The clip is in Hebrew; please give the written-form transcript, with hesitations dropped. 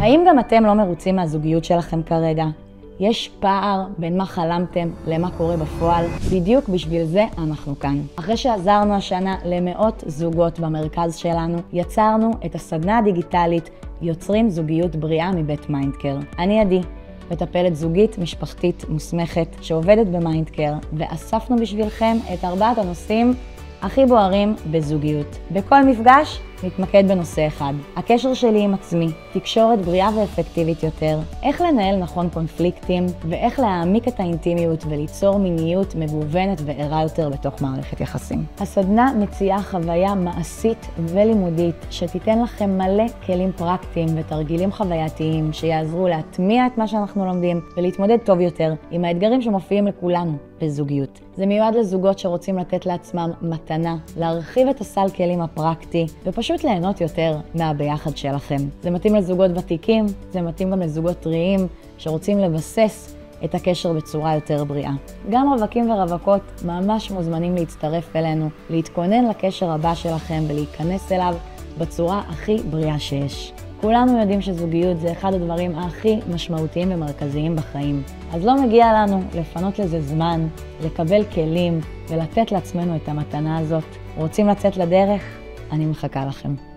האם גם אתם לא מרוצים מהזוגיות שלכם כרגע? יש פער בין מה חלמתם למה קורה בפועל? בדיוק בשביל זה אנחנו כאן. אחרי שעזרנו השנה למאות זוגות במרכז שלנו, יצרנו את הסדנה הדיגיטלית יוצרים זוגיות בריאה מבית מיינדקר. אני עדי, מטפלת זוגית משפחתית מוסמכת שעובדת במיינדקר, ואספנו בשבילכם את 4 הנושאים הכי בוערים בזוגיות. בכל מפגש נתמקד בנושא אחד: הקשר שלי עם עצמי, תקשורת בריאה ואפקטיבית יותר, איך לנהל נכון קונפליקטים, ואיך להעמיק את האינטימיות וליצור מיניות מגוונת וערה יותר בתוך מערכת יחסים. הסדנה מציעה חוויה מעשית ולימודית שתיתן לכם מלא כלים פרקטיים ותרגילים חווייתיים שיעזרו להטמיע את מה שאנחנו לומדים ולהתמודד טוב יותר עם האתגרים שמופיעים לכולנו בזוגיות. זה מיועד לזוגות שרוצים לתת לעצמם מתנה, להרחיב את הסל כלים הפרקטי ופשוט ליהנות יותר מהביחד שלכם. זה מתאים לזוגות ותיקים, זה מתאים גם לזוגות טריים שרוצים לבסס את הקשר בצורה יותר בריאה. גם רווקים ורווקות ממש מוזמנים להצטרף אלינו, להתכונן לקשר הבא שלכם ולהיכנס אליו בצורה הכי בריאה שיש. כולנו יודעים שזוגיות זה אחד הדברים הכי משמעותיים ומרכזיים בחיים. אז לא מגיע לנו לפנות לזה זמן, לקבל כלים ולתת לעצמנו את המתנה הזאת. רוצים לצאת לדרך? אני מחכה לכם.